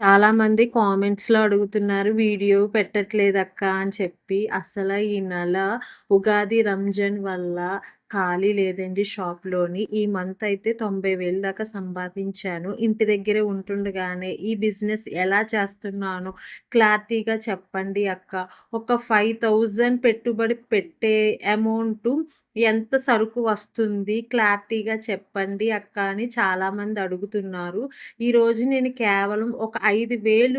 చాలామంది కామెంట్స్‌లో అడుగుతున్నారు. వీడియో పెట్టట్లేదక్క అని చెప్పి. అసల ఈ నెల ఉగాది, రంజాన్ వల్ల ఖాళీ లేదండి షాప్‌లోని. ఈ మంత్ అయితే 90,000 దాకా సంపాదించాను. ఇంటి దగ్గరే ఉంటుండగానే ఈ బిజినెస్ ఎలా చేస్తున్నానో క్లారిటీగా చెప్పండి అక్క. ఒక 5,000 పెట్టుబడి పెట్టే అమౌంటు ఎంత సరుకు వస్తుంది? క్లారిటీగా చెప్పండి అక్క అని చాలామంది అడుగుతున్నారు. ఈరోజు నేను కేవలం ఒక రూ. 5,000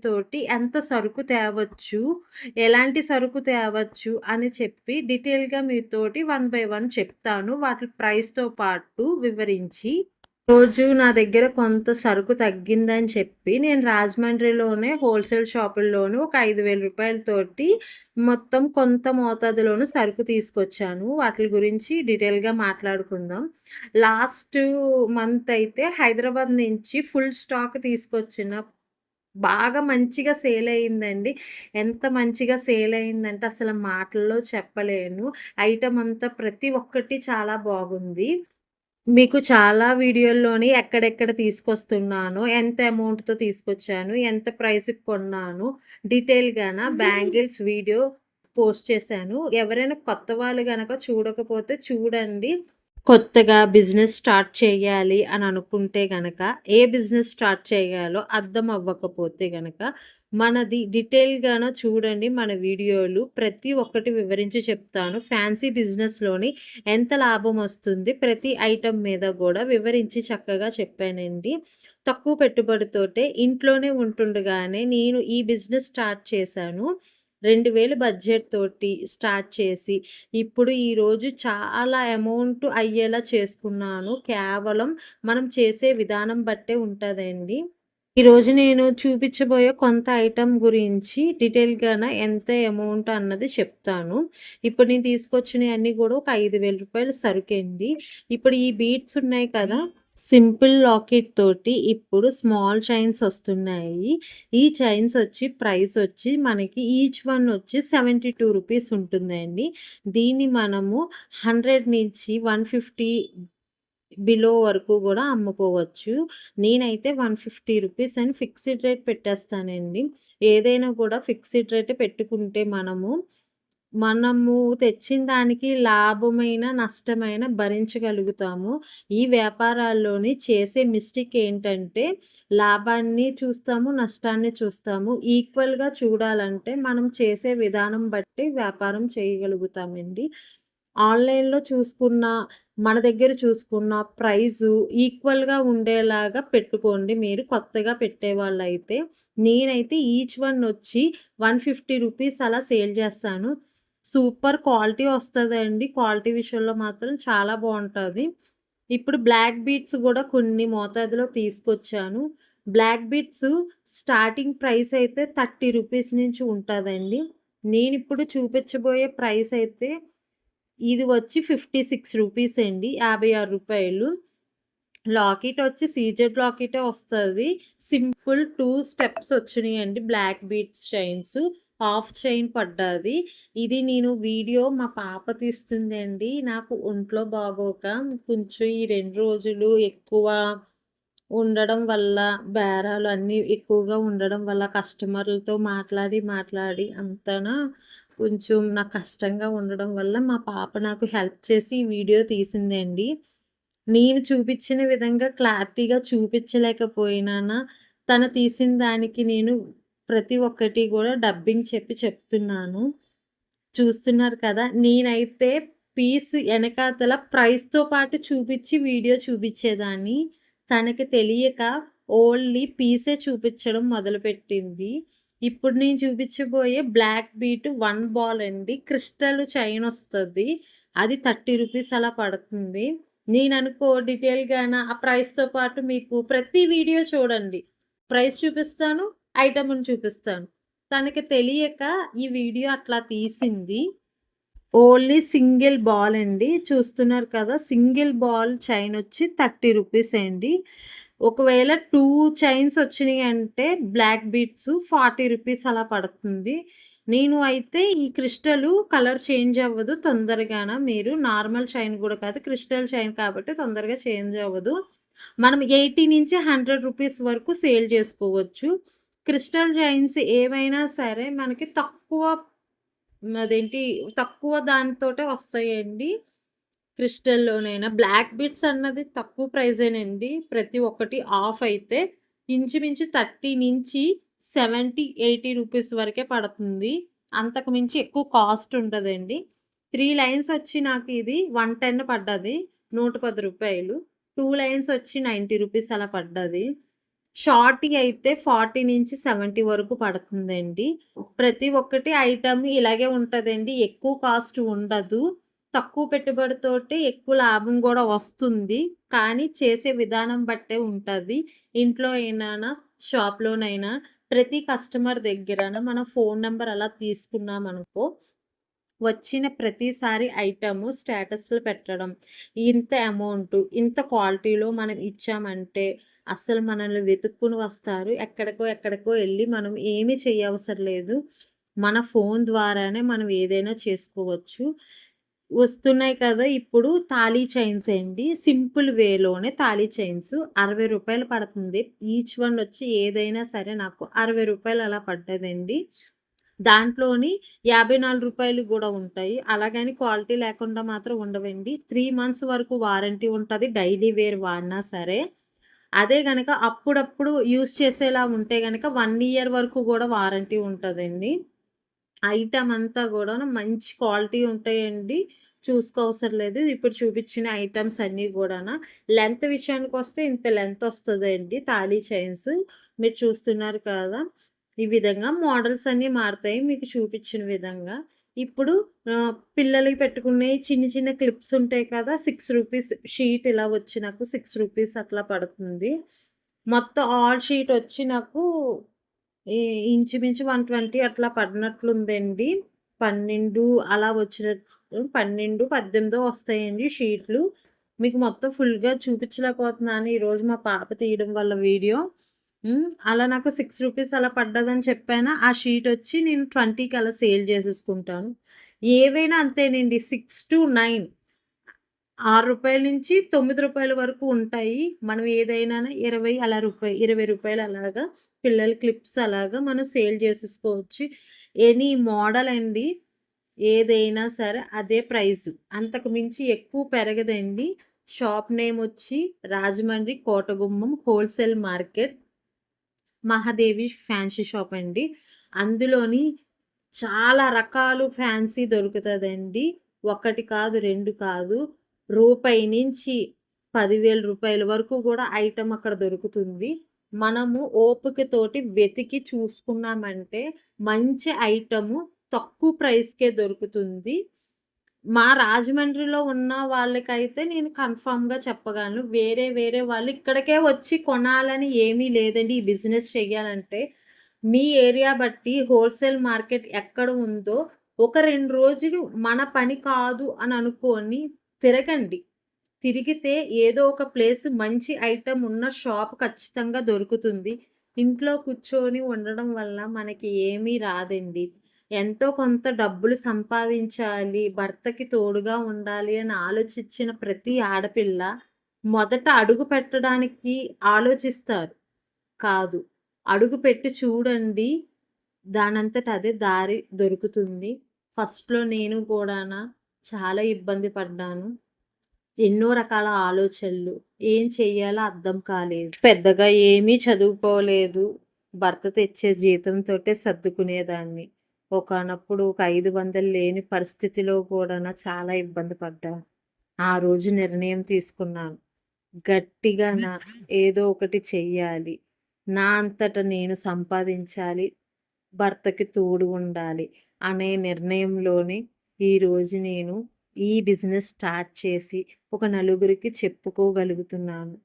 తోటి ఎంత సరుకు తేవచ్చు, ఎలాంటి సరుకు తేవచ్చు అని చెప్పి డీటెయిల్‌గా మీతోటి వన్ బై వన్ చెప్తాను. వాటి ప్రైస్‌తో పాటు వివరించి. రోజు నా దగ్గర కొంత సరుకు తగ్గిందని చెప్పి నేను రాజమండ్రిలోనే హోల్‌సేల్ షాపుల్లోను ఒక రూ. 5,000 తోటి మొత్తం కొంత మోతాదులోను సరుకు తీసుకొచ్చాను. వాటిలి గురించి డీటెయిల్‌గా మాట్లాడుకుందాం. లాస్ట్ మంత్ అయితే హైదరాబాద్ నుంచి ఫుల్ స్టాక్ తీసుకొచ్చిన బాగా మంచిగా సేల్ అయిందండి. ఎంత మంచిగా సేల్ అయిందంటే అసలు మాటల్లో చెప్పలేను. ఐటెమ్ అంతా ప్రతి ఒక్కటి చాలా బాగుంది. మీకు చాలా వీడియోల్లోని ఎక్కడెక్కడ తీసుకొస్తున్నానో, ఎంత అమౌంట్‌తో తీసుకొచ్చాను, ఎంత ప్రైస్‌కి కొన్నాను, డీటెయిల్‌గాన బ్యాంగిల్స్ వీడియో పోస్ట్ చేశాను. ఎవరైనా కొత్త వాళ్ళు గనక చూడకపోతే చూడండి. కొత్తగా బిజినెస్ స్టార్ట్ చేయాలి అని అనుకుంటే గనక, ఏ బిజినెస్ స్టార్ట్ చేయాలో అర్థం అవ్వకపోతే గనక, మనది డీటెయిల్‌గాన చూడండి మన వీడియోలు. ప్రతి ఒక్కటి వివరించి చెప్తాను. ఫ్యాన్సీ బిజినెస్‌లోని ఎంత లాభమొస్తుంది, ప్రతి ఐటెమ్ మీద గూడా వివరించి చక్కగా చెప్పానండి. తక్కువ పెట్టుబడితోటే ఇంట్లోనే ఉంటుండగానే నేను ఈ బిజినెస్ స్టార్ట్ చేశాను. 2,000 బడ్జెట్ తోటి స్టార్ట్ చేసి, ఇప్పుడు ఈరోజు చాలా అమౌంట్ అయ్యేలా చేసుకున్నాను. కేవలం మనం చేసే విధానం బట్టే ఉంటదండి. ఈరోజు నేను చూపించబోయే కొంత ఐటెమ్ గురించి డీటెయిల్‌గాన ఎంత అమౌంట్ అన్నది చెప్తాను. ఇప్పుడు నేను తీసుకొచ్చినయన్నీ గూడా ఒక రూ. 5,000 సరుకండి. ఇప్పుడు ఈ బీడ్స్ ఉన్నాయి కదా! సింపుల్ లాకెట్ తోటి ఇప్పుడు స్మాల్ చైన్స్ ఒస్తున్నాయి. ఈ చైన్స్ ఒచ్చి ప్రైస్ ఒచ్చి మనకి ఈచ్ వన్ ఒచ్చి రూ. 72 ఉంటుందండి. దీన్ని మనము 100 నుంచి 150 బిలో వరకు గూడా అమ్ముకోవచ్చు. నేనైతే రూ. 150 అని ఫిక్స్డ్ రేట్ పెట్టేస్తానండి. ఏదైనా కూడా ఫిక్స్డ్ రేటే పెట్టుకుంటే మనము తెచ్చిన దానికి లాభమైన, నష్టమైన భరించగలుగుతాము. ఈ వ్యాపారాల్లోని చేసే మిస్టేక్ ఏంటంటే లాభాన్ని చూస్తాము, నష్టాన్ని చూస్తాము. ఈక్వల్‌గా చూడాలంటే మనం చేసే విధానం బట్టి వ్యాపారం చేయగలుగుతామండి. ఆన్‌లైన్‌లో చూసుకున్నా, మన దగ్గర చూసుకున్న ప్రైజు ఈక్వల్‌గా ఉండేలాగా పెట్టుకోండి మీరు కొత్తగా పెట్టేవాళ్ళైతే. నేనైతే ఈచ్ వన్ వచ్చి రూ. 150 అలా సేల్ చేస్తాను. సూపర్ క్వాలిటీ వస్తదండి. క్వాలిటీ విషయంలో మాత్రం చాలా బావుంటది. ఇప్పుడు బ్లాక్ బీట్స్ గూడా కొన్ని మోతాదులో తీసుకొచ్చాను. బ్లాక్ బీట్స్ స్టార్టింగ్ ప్రైస్ అయితే రూ. 30 నుంచి ఉంటదండి. నేనిప్పుడు చూపించబోయే ప్రైస్ అయితే ఇది వచ్చి రూ. 56 అండి. రూ. 56. లాకెట్ వచ్చి సీజెడ్ లాకెటే వస్తది. సింపుల్ 2 స్టెప్స్ వచ్చినియండి. Black beads chains. Half chain పడ్డాది. ఇది నేను వీడియో మా పాప తీస్తుందండి. నాకు ఒంట్లో బాగోక కొంచెం ఈ 2 రోజులు ఎక్కువ ఉండడం వల్ల, బేరాలు అన్నీ ఎక్కువగా ఉండడం వల్ల కస్టమర్లతో మాట్లాడి అంతనా కొంచెం నాకు కష్టంగా ఉండడం వల్ల మా పాప నాకు హెల్ప్ చేసి ఈ వీడియో తీసిందండి. నేను చూపించిన విధంగా క్లారిటీగా చూపించలేకపోయినానా, తను తీసిన దానికి నేను ప్రతి ఒక్కటి గూడా డబ్బింగ్ చెప్పి చెప్తున్నాను. చూస్తున్నారు కదా! నేనైతే పీస్ ఎనకాతల ప్రైస్‌తో పాటు చూపిచ్చి వీడియో చూపిచ్చేదాన్ని. తనకి తెలియక ఓన్లీ పీసే చూపిచ్చడం మొదలుపెట్టింది. ఇప్పుడు నేను చూపిచ్చబోయే బ్లాక్ బీట్ 1 బాల్ అండి. క్రిస్టల్ చైనొస్తది. అది రూ. 30 అలా పడుతుంది. నేననుకో డీటెయిల్‌గాన ఆ ప్రైస్‌తో పాటు మీకు ప్రతి వీడియో చూడండి. ప్రైస్ చూపిస్తాను, ఐటెమ్‌ని చూపిస్తాను. తనకి తెలియక ఈ వీడియో అట్లా తీసింది. ఓన్లీ సింగిల్ బాల్ అండి. చూస్తున్నారు కదా! సింగిల్ బాల్ చైనొచ్చి రూ. 30 అండి. ఒకవేళ 2 చైన్స్ వచ్చినియంటే బ్లాక్ బీడ్స్ రూ. 40 అలా పడుతుంది. నేను అయితే ఈ క్రిస్టలు కలర్ చేంజ్ అవ్వదు తొందరగాన. మీరు నార్మల్ చైన్ గూడా కాదు. క్రిస్టల్ చైన్ కాబట్టి తొందరగా చేంజ్ అవ్వదు. మనం 80-100 రూపీస్ వరకు సేల్ చేసుకోవచ్చు. క్రిస్టల్ చైన్స్ ఏవైనా సరే మనకి అదేంటి తక్కువ దానితోటే వస్తాయండి. క్రిస్టల్‌లోనైనా బ్లాక్ బీడ్స్ అన్నది తక్కువ ప్రైజేనండి. ప్రతి ఒక్కటి ఆఫ్ అయితే ఇంచుమించు 30-70, 80 రూపీస్ వరకే పడుతుంది. అంతకు మించి ఎక్కువ కాస్ట్ ఉండదండి. 3 లైన్స్ వచ్చి నాకు ఇది 110 పడ్డది. రూ. 110. 2 లైన్స్ వచ్చి 90 రూపీస్ అలా పడ్డది. షార్ట్‌యి అయితే 40-70 వరకు పడుతుందండి. ప్రతి ఒక్కటి ఐటెమ్ ఇలాగే ఉంటదండి. ఎక్కువ కాస్ట్ ఉండదు. తక్కువ పెట్టుబడితోటి ఎక్కువ లాభం గూడా వస్తుంది. కానీ చేసే విధానం బట్టే ఉంటది. ఇంట్లో అయినానా, షాప్‌లోనైనా ప్రతి కస్టమర్ దగ్గరన మన ఫోను నంబర్ అలా తీసుకున్నామనుకో, వచ్చిన ప్రతిసారి ఐటెము స్టేటస్‌లో పెట్టడం. ఇంత అమౌంటు, ఇంత క్వాలిటీలో మనం ఇచ్చామంటే అస్సలు మనల్ని వెతుక్కొని వస్తారు. ఎక్కడికో ఎళ్లి మనం ఏమీ చేయవసరం లేదు. మన ఫోను ద్వారానే మనం ఏదైనా చేసుకోవచ్చు. వస్తున్నాయి కదా! ఇప్పుడు తాళీ చైన్స్ అండి. సింపుల్ వేలోనే తాళీ చైన్స్ రూ. 60 పడుతుంది. ఈచ్ వన్ వచ్చి ఏదైనా సరే నాకు రూ. 60 అలా పడ్డదండి. దాంట్లోని రూ. 54 గూడా ఉంటాయి. అలాగని క్వాలిటీ లేకుండా మాత్రం ఉండవండి. 3 మంత్స్ వరకు వారంటీ ఉంటది. డైలీ వేర్ వాడినా సరే. అదే గనక అప్పుడప్పుడు యూజ్ చేసేలా ఉంటే గనక 1 ఇయర్ వరకు గూడా వారంటీ ఉంటదండి. ఐటెమ్ అంతా గూడాను మంచి క్వాలిటీ ఉంటాయండి. చూసుకోవసరం లేదు. ఇప్పుడు చూపించిన ఐటెమ్స్ అన్నీ గూడాన. లెంత్ విషయానికొస్తే ఇంత లెంత్ వస్తదండి తాళీ చైన్స్. మీరు చూస్తున్నారు కదా! ఈ విధంగా మోడల్స్ అన్నీ మారతాయి మీకు చూపించిన విధంగా. ఇప్పుడు పిల్లలకి పెట్టుకునే చిన్న చిన్న క్లిప్స్ ఉంటాయి కదా! రూ. 6 షీట్ ఇలా వచ్చి నాకు రూ. 6 అట్లా పడుతుంది. మొత్తం ఆల్ షీట్ వచ్చి నాకు ఈ ఇంచుమించు 120 అట్లా పడినట్లుందండి. 12 అలా వచ్చినట్టు 12, 18 వస్తాయండి షీట్లు. మీకు మొత్తం ఫుల్‌గా చూపించలేకపోతున్నాను ఈరోజు మా పాప తీయడం వల్ల వీడియో. అలా నాకు రూ. 6 అలా పడ్డదని చెప్పానా, ఆ షీటొచ్చి నేను 20కి అలా సేల్ చేసేసుకుంటాను. ఏవైనా అంతేనండి 6-9 రూ. 6 నుంచి రూ. 9 వరకు ఉంటాయి. మనం ఏదైనా 20 అలా రూ. 20 అలాగా పిల్లల క్లిప్స్ అలాగా మనం సేల్ చేసేసుకోవచ్చు. ఎనీ మోడల్ అండి. ఏదైనా సరే అదే ప్రైసు. అంతకు మించి ఎక్కువ పెరగదండి. షాప్ నేమ్ వచ్చి రాజమండ్రి కోటగుమ్మం హోల్‌సేల్ మార్కెట్. మహాదేవి ఫ్యాన్సీ షాప్ అండి. అందులోని చాలా రకాలు ఫ్యాన్సీ దొరుకుతదండి. 1 కాదు, 2 కాదు. రూపాయి నుంచి రూ. 10,000 వరకు గూడా ఐటెమ్ అక్కడ దొరుకుతుంది. మనము ఓపికతోటి వెతికి చూసుకున్నామంటే మంచి ఐటెము తక్కువ ప్రైస్‌కే దొరుకుతుంది. మా రాజమండ్రిలో ఉన్న వాళ్ళకైతే నేను కన్ఫర్మ్‌గా చెప్పగలను. వేరే వాళ్ళు ఇక్కడికే వచ్చి కొనాలని ఏమీ లేదండి. ఈ బిజినెస్ చెయ్యాలంటే. మీ ఏరియా బట్టి హోల్‌సేల్ మార్కెట్ ఎక్కడ ఉందో ఒక 2 రోజులు మన పని కాదు అని అనుకోని తిరగండి. తిరిగితే ఏదో ఒక ప్లేస్ మంచి ఐటెమ్ ఉన్న షాప్ ఖచ్చితంగా దొరుకుతుంది. ఇంట్లో కూర్చొని ఉండడం వల్ల మనకి ఏమీ రాదండి. ఎంతో కొంత డబ్బులు సంపాదించాలి, భర్తకి తోడుగా ఉండాలి అని ఆలోచించిన ప్రతి ఆడపిల్ల మొదట అడుగు పెట్టడానికి ఆలోచిస్తారు. కాదు. అడుగు పెట్టి చూడండి. దానంతట అదే దారి దొరుకుతుంది. ఫస్ట్‌లో నేను కూడాన చాలా ఇబ్బంది పడ్డాను. ఎన్నో రకాల ఆలోచనలు. ఏం చెయ్యాలో అర్థం కాలేదు. పెద్దగా ఏమీ చదువుకోలేదు. భర్త తెచ్చే జీతంతోటే సర్దుకునేదాన్ని. ఒకానప్పుడు ఒక 500 లేని పరిస్థితిలో కూడాన చాలా ఇబ్బంది పడ్డాను. ఆ రోజు నిర్ణయం తీసుకున్నాను. గట్టిగాన ఏదో ఒకటి చెయ్యాలి. నా అంతట నేను సంపాదించాలి. భర్తకి తోడు ఉండాలి అనే నిర్ణయంలోనే ఈరోజు నేను ఈ బిజినెస్ స్టార్ట్ చేసి ఒక నలుగురికి చెప్పుకోగలుగుతున్నాను.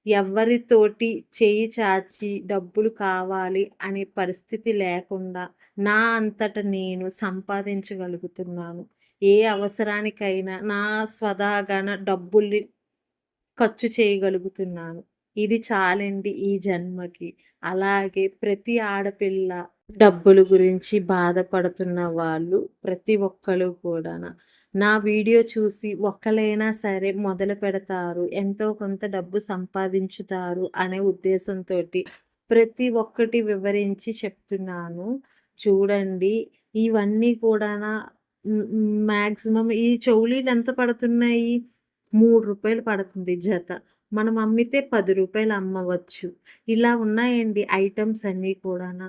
ఎవ్వరితోటి చేయి చాచి డబ్బులు కావాలి అనే పరిస్థితి లేకుండా నా అంతట నేను సంపాదించగలుగుతున్నాను. ఏ అవసరానికైనా నా స్వతహాగాన డబ్బుల్ని ఖర్చు చేయగలుగుతున్నాను. ఇది చాలండి ఈ జన్మకి. అలాగే ప్రతి ఆడపిల్ల డబ్బులు గురించి బాధపడుతున్న వాళ్ళు ప్రతి ఒక్కళ్ళు కూడాన నా వీడియో చూసి ఒక్కలైనా సరే మొదలుపెడతారు. ఎంతో కొంత డబ్బు సంపాదించుతారు అనే ఉద్దేశంతోటి ప్రతి ఒక్కటి వివరించి చెప్తున్నాను. చూడండి ఇవన్నీ కూడానా మాక్సిమం ఈ చెవులీలు ఎంత పడుతున్నాయి? రూ. 3 పడుతుంది జత. మనం అమ్మితే రూ. 10 అమ్మవచ్చు. ఇలా ఉన్నాయండి ఐటెమ్స్ అన్నీ కూడాన.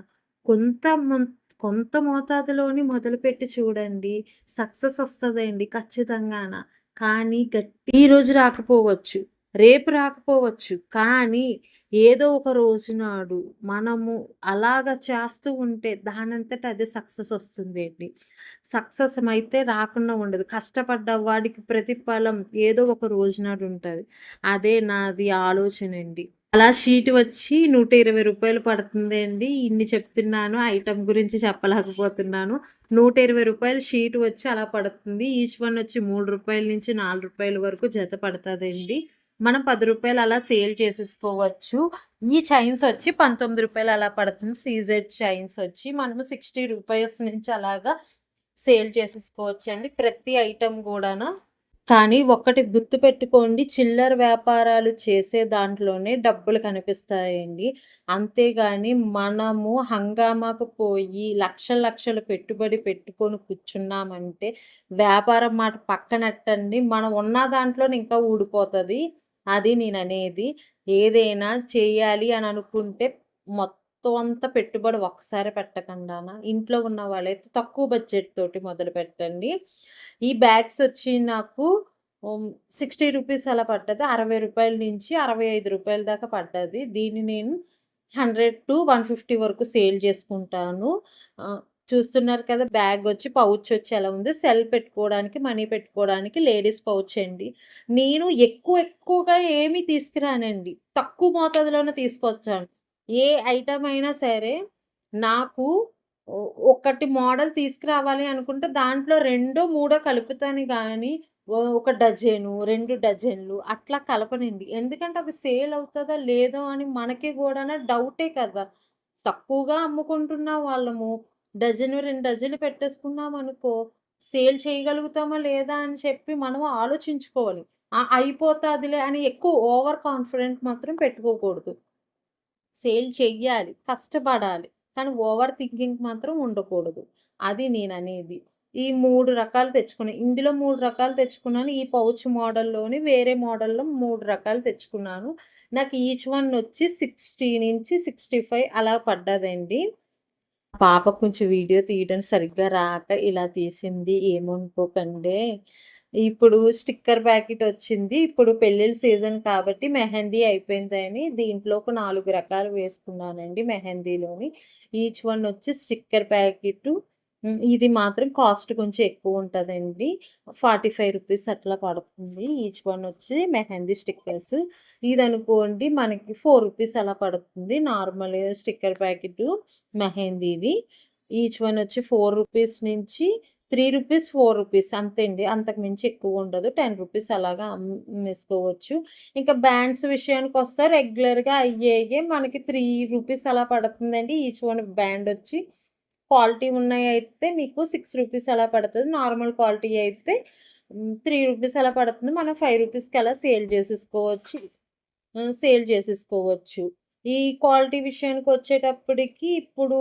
కొంత మొం కొంత మోతాదులోని మొదలుపెట్టి చూడండి. సక్సెస్ ఒస్తదండి ఖచ్చితంగాన. కానీ ఈరోజు రాకపోవచ్చు. రేపు రాకపోవచ్చు. కానీ ఏదో ఒక రోజు నాడు మనము అలాగ చేస్తూ ఉంటే దానంతట అదే సక్సెస్ ఒస్తుందండి. సక్సెస్ అయితే రాకుండా ఉండదు. కష్టపడ్డ వాడికి ప్రతిఫలం ఏదో ఒక రోజు నాడు ఉంటది. అదే నాది ఆలోచనండి. అలా షీట్ వచ్చి రూ. 120 పడుతుందండి. ఇన్ని చెప్తున్నాను. ఐటెమ్ గురించి చెప్పలేకపోతున్నాను. రూ. 120 షీట్ వచ్చి అలా పడుతుంది. ఈచ్ వన్ వచ్చి రూ. 3 నుంచి రూ. 4 వరకు జత పడతదండి. మనం రూ. 10 అలా సేల్ చేసేసుకోవచ్చు. ఈ చైన్స్ వచ్చి రూ. 19 అలా పడుతుంది. సీజెడ్ చైన్స్ వచ్చి మనము రూ. 60 నుంచి అలాగా సేల్ చేసేసుకోవచ్చండి. ప్రతి ఐటెమ్ గూడాను. కానీ ఒక్కటి గుర్తుపెట్టుకోండి, చిల్లర వ్యాపారాలు చేసే దాంట్లోనే డబ్బులు కనిపిస్తాయండి. అంతేగాని మనము హంగామాకు పోయి లక్షలు లక్షలు పెట్టుబడి పెట్టుకొని కూర్చున్నామంటే వ్యాపారం మాట పక్కనెట్టండి. మనం ఉన్న దాంట్లోనే ఇంకా ఊడిపోతది. అది నేననేది. ఏదైనా చేయాలి అని అనుకుంటే మొత్తం అంతా పెట్టుబడి ఒక్కసారే పెట్టకండాన ఇంట్లో ఉన్న వాళ్ళైతే తక్కువ బడ్జెట్ తోటి మొదలుపెట్టండి. ఈ బ్యాగ్స్ వచ్చి నాకు రూ. 60 అలా పడ్డది. రూ. 60 నుంచి రూ. 65 దాకా పడ్డది. దీన్ని నేను 100-150 వరకు సేల్ చేసుకుంటాను. చూస్తున్నారు కదా! బ్యాగ్ వచ్చి పౌచ్ వచ్చి ఎలా ఉంది. సెల్ పెట్టుకోవడానికి, మనీ పెట్టుకోవడానికి లేడీస్ పౌచ్ అండి. నేను ఎక్కువగా ఏమీ తీసుకురానండి. తక్కువ మోతాదులోనే తీసుకొచ్చాను. ఏ ఐటెమ్ అయినా సరే నాకు ఒకటి మోడల్ తీసుకురావాలి అనుకుంటే దాంట్లో రెండో, మూడో కలుపుతాను గానీ ఒక డజను, 2 డజన్‌లు అట్లా కలపనండి. ఎందుకంటే అది సేల్ అవుతదా? లేదో? అని మనకి గూడాన డౌటే కదా! తక్కువగా అమ్ముకుంటున్న వాళ్ళము డజను, 2 డజన్‌లు పెట్టేసుకున్నామనుకో, సేల్ చేయగలుగుతామా? లేదా? అని చెప్పి మనం ఆలోచించుకోవాలి. అయిపోతాదిలే అని ఎక్కువ ఓవర్ కాన్ఫిడెంట్ మాత్రం పెట్టుకోకూడదు. సేల్ చెయ్యాలి. కష్టపడాలి. కానీ ఓవర్ థింకింగ్ మాత్రం ఉండకూడదు. అది నేననేది. ఈ 3 రకాలు తెచ్చుకున్నా. ఇందులో 3 రకాలు తెచ్చుకున్నాను. ఈ పౌచ్ మోడల్‌లోని వేరే మోడల్‌లో 3 రకాలు తెచ్చుకున్నాను. నాకు ఈచ్ వన్ వచ్చి 60-65 అలా పడ్డదండి. పాప కొంచెం వీడియో తీయడం సరిగ్గా రాక ఇలా తీసింది. ఏమనుకోకండే. ఇప్పుడు స్టిక్కర్ ప్యాకెట్ వచ్చింది. ఇప్పుడు పెళ్ళిళ్ళ సీజన్ కాబట్టి మెహందీ అయిపోయిందని దీంట్లో ఒక 4 రకాలు వేసుకున్నానండి మెహందీలోని. ఈచ్ వన్ వచ్చి స్టిక్కర్ ప్యాకెటు. ఇది మాత్రం కాస్ట్ కొంచెం ఎక్కువుంటదండి. రూ. 45 అట్లా పడుతుంది. ఈచ్ వన్ వచ్చి మెహందీ స్టిక్కర్స్. ఇదనుకోండి మనకి రూ. 4 అలా పడుతుంది. నార్మల్ స్టిక్కర్ ప్యాకెటు మెహందీది. ఈచ్ వన్ వచ్చి రూ. 4 నుంచి రూ. 3, రూ. 4 అంతే అండి. అంతకు మించి ఎక్కువుండదు. రూ. 10 అలాగా అమ్మేసుకోవచ్చు. ఇంకా బ్యాండ్స్ విషయానికొస్తే రెగ్యులర్‌గా అయ్యేయే మనకి రూ. 3 అలా పడుతుందండి. ఈచ్ వన్ బ్యాండ్ వచ్చి క్వాలిటీ ఉన్నయయితే మీకు రూ. 6 అలా పడతది. నార్మల్ క్వాలిటీ అయితే రూ. 3 అలా పడుతుంది. మనం రూ. 5కి అలా సేల్ చేసేసుకోవచ్చు. ఈ క్వాలిటీ విషయానికొచ్చేటప్పటికి ఇప్పుడు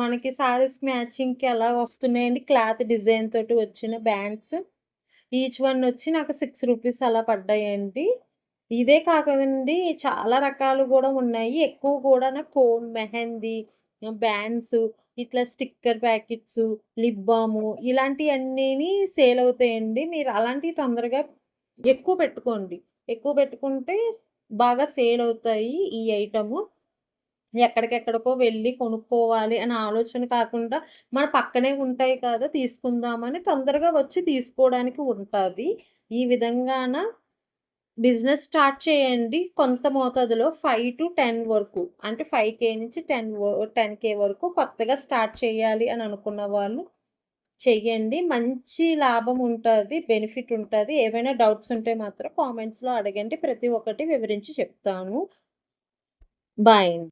మనకి శారీస్ మ్యాచింగ్‌కి ఎలా వస్తున్నాయండి క్లాత్ డిజైన్ తోటి వచ్చిన బ్యాండ్స్. ఈచ్ వన్ వచ్చి నాకు రూ. 6 అలా పడ్డాయండి. ఇదే కాకదండి చాలా రకాలు గూడా ఉన్నాయి. ఎక్కువ కూడా కోన్ మెహందీ, బ్యాండ్స్ ఇట్లా స్టిక్కర్ ప్యాకెట్సు, లిప్ బాము ఇలాంటియన్నీని సేల్ అవుతాయండి. మీరు అలాంటియి తొందరగా ఎక్కువ పెట్టుకోండి. ఎక్కువ పెట్టుకుంటే బాగా సేల్ అవుతాయి ఈ ఐటెము. ఎక్కడికెక్కడికో వెళ్ళి కొనుక్కోవాలి అనే ఆలోచన కాకుండా, మన పక్కనే ఉంటాయి కదా! తీసుకుందామని తొందరగా వచ్చి తీసుకోవడానికి ఉంటాది. ఈ విధంగాన బిజినెస్ స్టార్ట్ చేయండి. కొంత మోతాదులో 5-10 వరకు. అంటే 5,000 నుంచి 10,000 వరకు కొత్తగా స్టార్ట్ చేయాలి అని అనుకున్న వాళ్ళు చెయ్యండి. మంచి లాభం ఉంటది. బెనిఫిట్ ఉంటది. ఏవైనా డౌట్స్ ఉంటే మాత్రం కామెంట్స్‌లో అడగండి. ప్రతి ఒక్కటి వివరించి చెప్తాను. బాయ్ అండి.